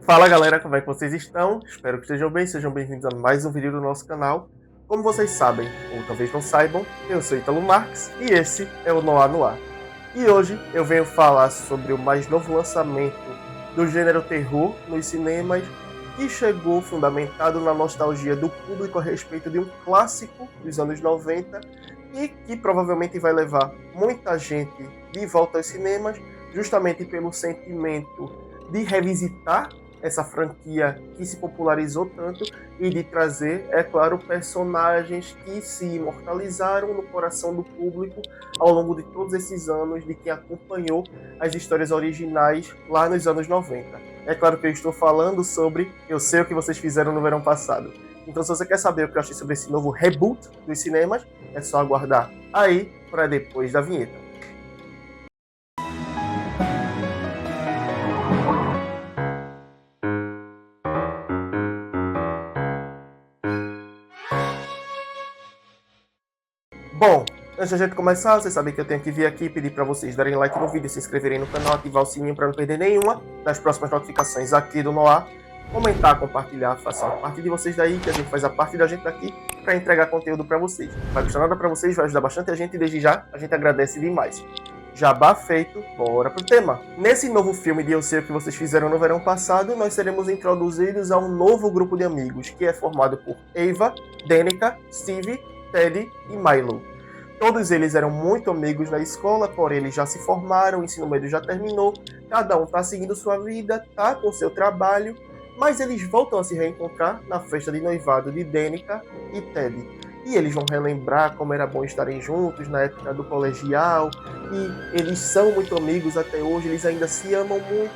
Fala galera, como é que vocês estão? Espero que estejam bem, sejam bem-vindos a mais um vídeo do nosso canal. Como vocês sabem, ou talvez não saibam, eu sou Ítalo Marques e esse é o Noir no Ar. E hoje eu venho falar sobre o mais novo lançamento do gênero terror nos cinemas, que chegou fundamentado na nostalgia do público a respeito de um clássico dos anos 90 e que provavelmente vai levar muita gente de volta aos cinemas, justamente pelo sentimento de revisitar essa franquia que se popularizou tanto e de trazer, é claro, personagens que se imortalizaram no coração do público ao longo de todos esses anos de quem acompanhou as histórias originais lá nos anos 90. É claro que eu estou falando sobre Eu Sei O Que Vocês Fizeram no Verão Passado. Então, se você quer saber o que eu achei sobre esse novo reboot dos cinemas, é só aguardar aí para depois da vinheta. Bom, antes da gente começar, vocês sabem que eu tenho que vir aqui pedir para vocês darem like no vídeo, se inscreverem no canal, ativar o sininho para não perder nenhuma das próximas notificações aqui do Noir, comentar, compartilhar, façam a parte de vocês daí, que a gente faz a parte da gente daqui para entregar conteúdo para vocês. Não vai custar nada para vocês, vai ajudar bastante a gente e desde já a gente agradece demais. Jabá feito, bora pro tema. Nesse novo filme de Eu Sei O Que Vocês Fizeram no Verão Passado, nós seremos introduzidos a um novo grupo de amigos, que é formado por Ava, Danica, Steve, Teddy e Milo. Todos eles eram muito amigos na escola, porém eles já se formaram, o ensino médio já terminou, cada um está seguindo sua vida, tá com seu trabalho, mas eles voltam a se reencontrar na festa de noivado de Danica e Teddy. E eles vão relembrar como era bom estarem juntos na época do colegial, e eles são muito amigos até hoje, eles ainda se amam muito.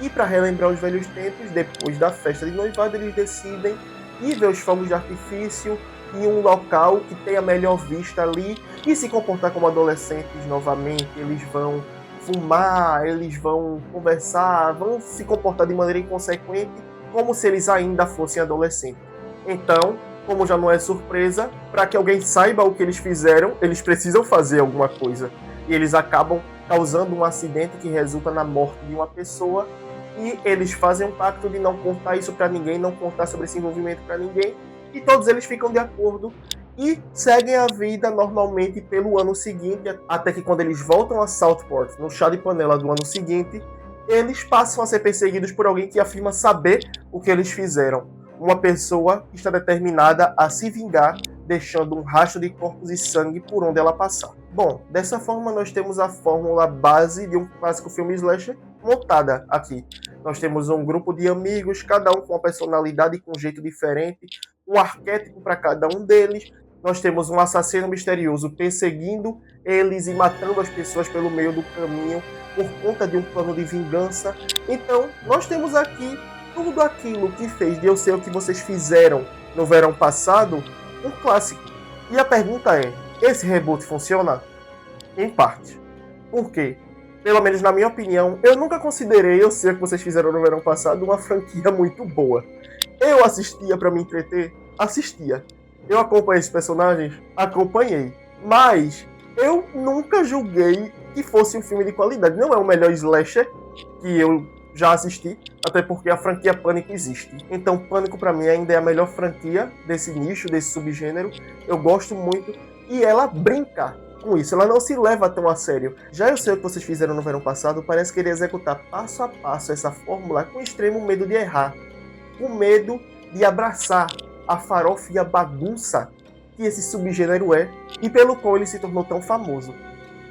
E para relembrar os velhos tempos, depois da festa de noivado, eles decidem ir ver os fogos de artifício em um local que tenha melhor vista ali e se comportar como adolescentes novamente. Eles vão fumar, eles vão conversar, vão se comportar de maneira inconsequente, como se eles ainda fossem adolescentes. Então, como já não é surpresa, para que alguém saiba o que eles fizeram, eles precisam fazer alguma coisa. E eles acabam causando um acidente que resulta na morte de uma pessoa. E eles fazem um pacto de não contar isso para ninguém, não contar sobre esse envolvimento para ninguém. E todos eles ficam de acordo e seguem a vida normalmente pelo ano seguinte, até que quando eles voltam a Southport, no chá de panela do ano seguinte, eles passam a ser perseguidos por alguém que afirma saber o que eles fizeram. Uma pessoa que está determinada a se vingar, deixando um rastro de corpos e sangue por onde ela passar. Bom, dessa forma nós temos a fórmula base de um clássico filme slasher montada aqui. Nós temos um grupo de amigos, cada um com uma personalidade e com um jeito diferente, um arquétipo para cada um deles. Nós temos um assassino misterioso perseguindo eles e matando as pessoas pelo meio do caminho por conta de um plano de vingança. Então, nós temos aqui tudo aquilo que fez de Eu Sei O Que Vocês Fizeram no verão passado um clássico. E a pergunta é, esse reboot funciona? Em parte. Por quê? Pelo menos na minha opinião, eu nunca considerei Eu Sei O Que Vocês Fizeram no verão passado uma franquia muito boa. Eu assistia para me entreter? Assistia. Eu acompanhei esses personagens? Acompanhei. Mas eu nunca julguei que fosse um filme de qualidade. Não é o melhor slasher que eu já assisti, até porque a franquia Pânico existe. Então Pânico para mim ainda é a melhor franquia desse nicho, desse subgênero. Eu gosto muito e ela brinca com isso, ela não se leva tão a sério. Já Eu Sei O Que Vocês Fizeram no verão passado parece querer executar passo a passo essa fórmula com extremo medo de errar, com medo de abraçar a farofa e a bagunça que esse subgênero é e pelo qual ele se tornou tão famoso.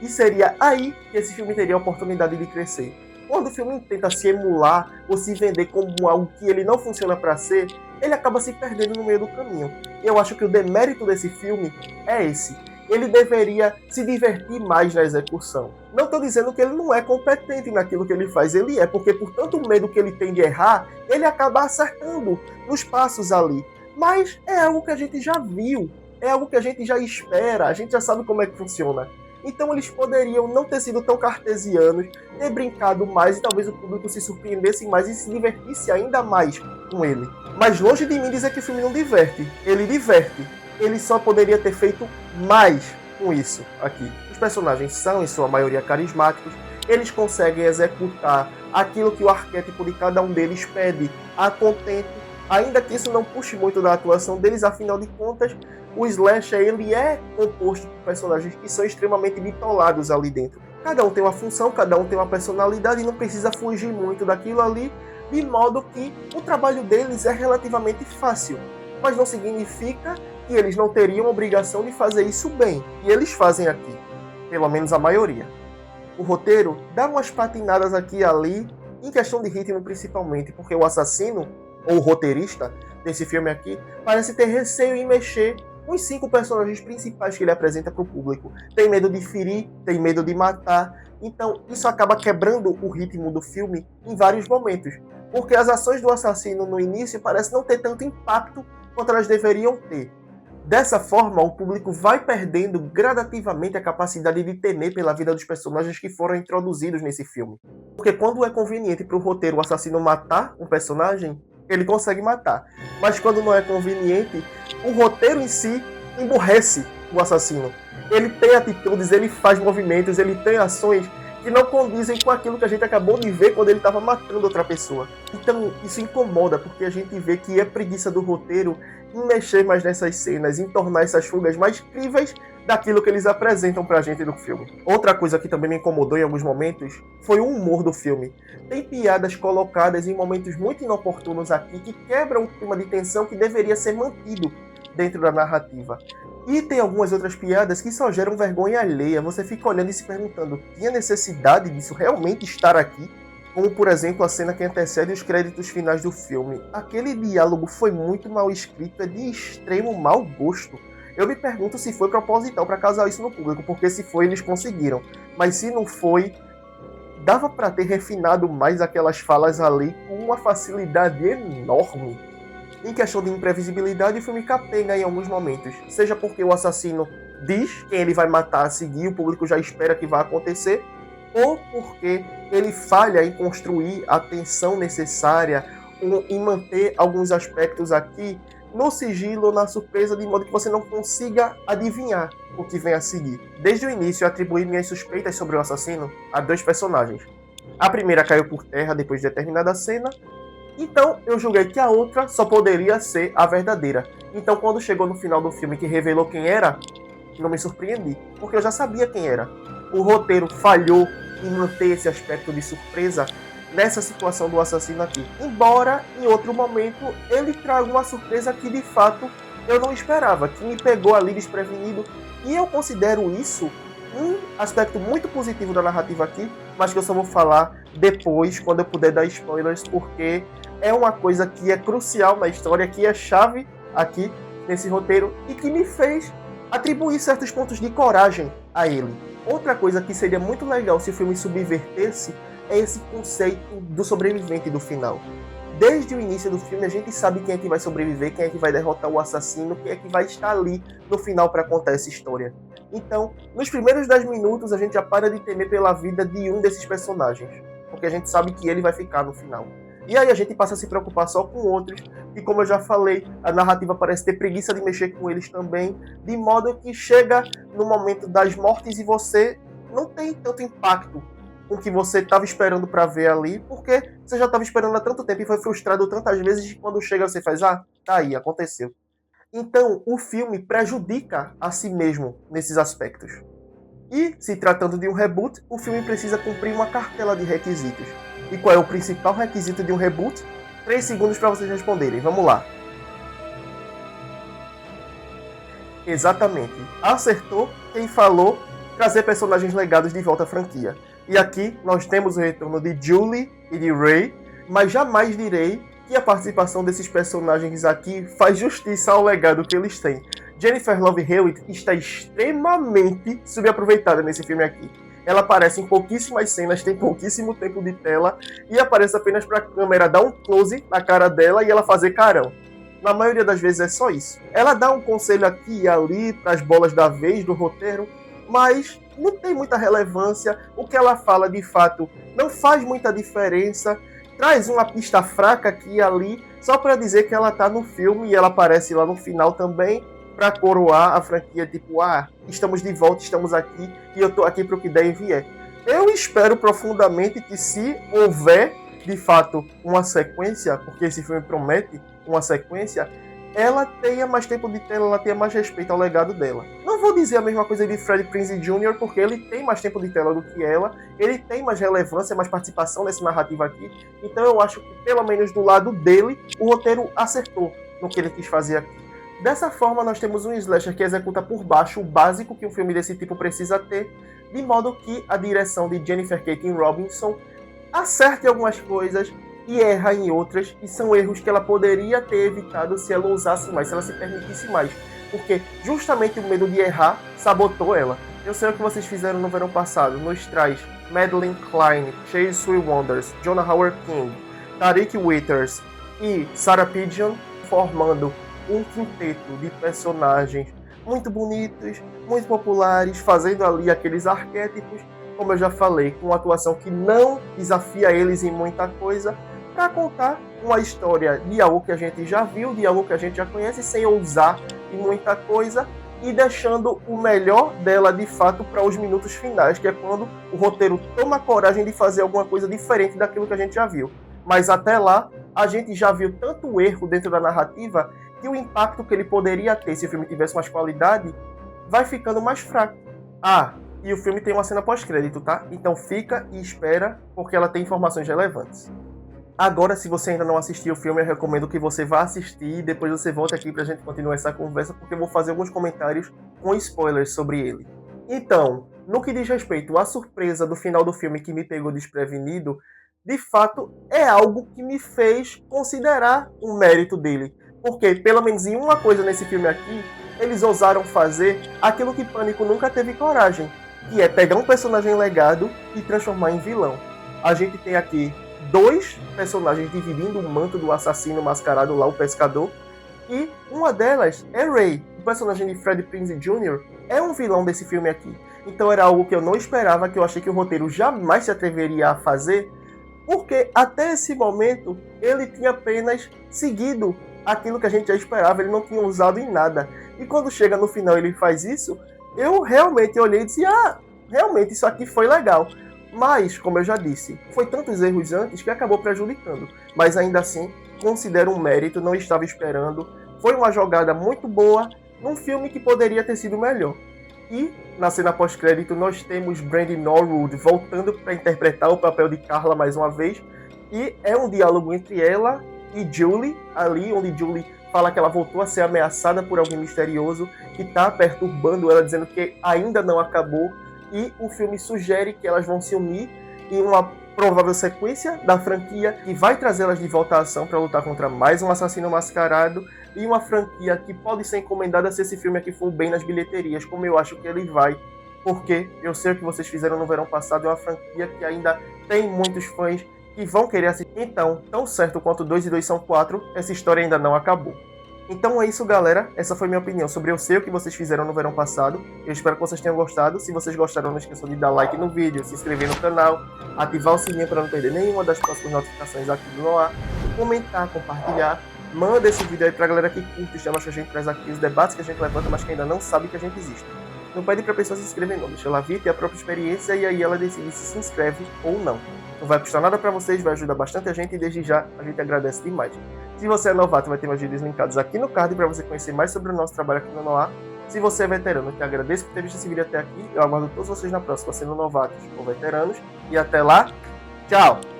E seria aí que esse filme teria a oportunidade de crescer. Quando o filme tenta se emular ou se vender como algo que ele não funciona para ser, ele acaba se perdendo no meio do caminho. Eu acho que o demérito desse filme é esse. Ele deveria se divertir mais na execução. Não estou dizendo que ele não é competente naquilo que ele faz, ele é, porque por tanto medo que ele tem de errar, ele acaba acertando nos passos ali. Mas é algo que a gente já viu, é algo que a gente já espera, a gente já sabe como é que funciona. Então eles poderiam não ter sido tão cartesianos, ter brincado mais e talvez o público se surpreendesse mais e se divertisse ainda mais com ele. Mas longe de mim dizer que o filme não diverte. Ele diverte. Ele só poderia ter feito mais com isso aqui. Os personagens são, em sua maioria, carismáticos. eles conseguem executar aquilo que o arquétipo de cada um deles pede a contento, ainda que isso não puxe muito da atuação deles, afinal de contas, o slasher ele é composto por personagens que são extremamente bitolados ali dentro. Cada um tem uma função, cada um tem uma personalidade e não precisa fugir muito daquilo ali, de modo que o trabalho deles é relativamente fácil. Mas não significa que eles não teriam obrigação de fazer isso bem. E eles fazem aqui, pelo menos a maioria. O roteiro dá umas patinadas aqui e ali, em questão de ritmo principalmente, porque o assassino, ou o roteirista desse filme aqui, parece ter receio em mexer com os 5 personagens principais que ele apresenta para o público. Tem medo de ferir, tem medo de matar, então isso acaba quebrando o ritmo do filme em vários momentos, porque as ações do assassino no início parecem não ter tanto impacto quanto elas deveriam ter. Dessa forma, o público vai perdendo gradativamente a capacidade de temer pela vida dos personagens que foram introduzidos nesse filme. Porque quando é conveniente para o roteiro o assassino matar um personagem, ele consegue matar. Mas quando não é conveniente, o roteiro em si emburrece o assassino. Ele tem atitudes, ele faz movimentos, ele tem ações que não condizem com aquilo que a gente acabou de ver quando ele estava matando outra pessoa. Então isso incomoda, porque a gente vê que é preguiça do roteiro em mexer mais nessas cenas, em tornar essas fugas mais críveis daquilo que eles apresentam pra gente no filme. Outra coisa que também me incomodou em alguns momentos foi o humor do filme. Tem piadas colocadas em momentos muito inoportunos aqui que quebram o clima de tensão que deveria ser mantido dentro da narrativa. E tem algumas outras piadas que só geram vergonha alheia. Você fica olhando e se perguntando, tinha necessidade disso realmente estar aqui? Como, por exemplo, a cena que antecede os créditos finais do filme. Aquele diálogo foi muito mal escrito, é de extremo mau gosto. Eu me pergunto se foi proposital para causar isso no público, porque se foi, eles conseguiram. Mas se não foi, dava para ter refinado mais aquelas falas ali com uma facilidade enorme. Em questão de imprevisibilidade, o filme capenga em alguns momentos. Seja porque o assassino diz quem ele vai matar a seguir, o público já espera que vai acontecer, ou porque ele falha em construir a tensão necessária, em manter alguns aspectos aqui no sigilo, na surpresa, de modo que você não consiga adivinhar o que vem a seguir. Desde o início, eu atribuí minhas suspeitas sobre o assassino a 2 personagens. A primeira caiu por terra depois de determinada cena, então eu julguei que a outra só poderia ser a verdadeira. Então quando chegou no final do filme que revelou quem era, não me surpreendi, porque eu já sabia quem era. O roteiro falhou em manter esse aspecto de surpresa nessa situação do assassino aqui. Embora, em outro momento, ele traga uma surpresa que, de fato, eu não esperava, que me pegou ali desprevenido. E eu considero isso um aspecto muito positivo da narrativa aqui, mas que eu só vou falar depois, quando eu puder dar spoilers, porque é uma coisa que é crucial na história, que é chave aqui nesse roteiro, e que me fez atribuir certos pontos de coragem a ele. Outra coisa que seria muito legal se o filme subvertesse é esse conceito do sobrevivente do final. Desde o início do filme a gente sabe quem é que vai sobreviver, quem é que vai derrotar o assassino, quem é que vai estar ali no final para contar essa história. Então, nos primeiros 10 minutos a gente já para de temer pela vida de um desses personagens, porque a gente sabe que ele vai ficar no final. E aí a gente passa a se preocupar só com outros, e como eu já falei, a narrativa parece ter preguiça de mexer com eles também, de modo que chega no momento das mortes e você não tem tanto impacto com o que você estava esperando para ver ali, porque você já estava esperando há tanto tempo e foi frustrado tantas vezes que quando chega você faz, tá aí, aconteceu. Então, o filme prejudica a si mesmo nesses aspectos. E, se tratando de um reboot, o filme precisa cumprir uma cartela de requisitos. E qual é o principal requisito de um reboot? 3 segundos para vocês responderem. Vamos lá. Exatamente. Acertou quem falou trazer personagens legados de volta à franquia. E aqui nós temos o retorno de Julie e de Ray, mas jamais direi que a participação desses personagens aqui faz justiça ao legado que eles têm. Jennifer Love Hewitt está extremamente subaproveitada nesse filme aqui. Ela aparece em pouquíssimas cenas, tem pouquíssimo tempo de tela e aparece apenas para a câmera dar um close na cara dela e ela fazer carão. Na maioria das vezes é só isso. Ela dá um conselho aqui e ali para as bolas da vez do roteiro, mas não tem muita relevância. O que ela fala de fato não faz muita diferença. Traz uma pista fraca aqui e ali só para dizer que ela está no filme e ela aparece lá no final também, para coroar a franquia, tipo, estamos de volta, estamos aqui, e eu tô aqui pro que der e vier. Eu espero profundamente que, se houver de fato uma sequência, porque esse filme promete uma sequência, ela tenha mais tempo de tela, ela tenha mais respeito ao legado dela. Não vou dizer a mesma coisa de Freddie Prinze Jr., porque ele tem mais tempo de tela do que ela, ele tem mais relevância, mais participação nessa narrativa aqui, então eu acho que, pelo menos do lado dele, o roteiro acertou no que ele quis fazer aqui. Dessa forma, nós temos um slasher que executa por baixo o básico que um filme desse tipo precisa ter, de modo que a direção de Jennifer Kaytin Robinson acerta em algumas coisas e erra em outras, e são erros que ela poderia ter evitado se ela usasse mais, se ela se permitisse mais, porque justamente o medo de errar sabotou ela. Eu sei o que vocês fizeram no verão passado, nos traz Madeline Klein, Chase Wonders, Jonah Howard King, Tariq Withers e Sarah Pidgeon, formando um quinteto de personagens muito bonitos, muito populares, fazendo ali aqueles arquétipos, como eu já falei, com uma atuação que não desafia eles em muita coisa, para contar uma história de algo que a gente já viu, de algo que a gente já conhece, sem ousar em muita coisa, e deixando o melhor dela de fato para os minutos finais, que é quando o roteiro toma coragem de fazer alguma coisa diferente daquilo que a gente já viu. Mas até lá, a gente já viu tanto erro dentro da narrativa que o impacto que ele poderia ter se o filme tivesse mais qualidade vai ficando mais fraco. Ah, e o filme tem uma cena pós-crédito, tá? Então fica e espera, porque ela tem informações relevantes. Agora, se você ainda não assistiu o filme, eu recomendo que você vá assistir e depois você volte aqui pra gente continuar essa conversa, porque eu vou fazer alguns comentários com spoilers sobre ele. Então, no que diz respeito à surpresa do final do filme que me pegou desprevenido, de fato é algo que me fez considerar o mérito dele. Porque, pelo menos em uma coisa nesse filme aqui, eles ousaram fazer aquilo que Pânico nunca teve coragem, que é pegar um personagem legado e transformar em vilão. A gente tem aqui dois personagens dividindo o manto do assassino mascarado lá, o pescador, e uma delas é Ray, o personagem de Freddie Prinze Jr. é um vilão desse filme aqui. Então era algo que eu não esperava, que eu achei que o roteiro jamais se atreveria a fazer, porque até esse momento ele tinha apenas seguido aquilo que a gente já esperava, ele não tinha usado em nada. E quando chega no final ele faz isso, eu realmente olhei e disse, realmente isso aqui foi legal. Mas, como eu já disse, foi tantos erros antes que acabou prejudicando. Mas ainda assim, considero um mérito, não estava esperando. Foi uma jogada muito boa num filme que poderia ter sido melhor. E, na cena pós-crédito, nós temos Brandy Norwood voltando para interpretar o papel de Carla mais uma vez. E é um diálogo entre ela e Julie, ali onde Julie fala que ela voltou a ser ameaçada por alguém misterioso que está perturbando ela, dizendo que ainda não acabou. E o filme sugere que elas vão se unir em uma provável sequência da franquia que vai trazê-las de volta à ação para lutar contra mais um assassino mascarado, e uma franquia que pode ser encomendada se esse filme aqui for bem nas bilheterias, como eu acho que ele vai, porque eu sei o que vocês fizeram no verão passado, é uma franquia que ainda tem muitos fãs que vão querer assistir. Então, tão certo quanto 2 e 2 são 4, essa história ainda não acabou. Então é isso, galera. Essa foi minha opinião sobre Eu Sei o que vocês fizeram no verão passado. Eu espero que vocês tenham gostado. Se vocês gostaram, não esqueçam de dar like no vídeo, se inscrever no canal, ativar o sininho para não perder nenhuma das próximas notificações aqui do Noah, comentar, compartilhar. Manda esse vídeo aí pra galera que curte os temas que a gente traz aqui, os debates que a gente levanta, mas que ainda não sabe que a gente existe. Não pede pra pessoa se inscrever não, deixa ela vir, ter a própria experiência e aí ela decide se inscreve ou não. Não vai custar nada pra vocês, vai ajudar bastante a gente e desde já a gente agradece demais. Se você é novato, vai ter meus vídeos linkados aqui no card para você conhecer mais sobre o nosso trabalho aqui no Noah. Se você é veterano, eu te agradeço por ter visto esse vídeo até aqui. Eu aguardo todos vocês na próxima, sendo novatos ou veteranos. E até lá, tchau!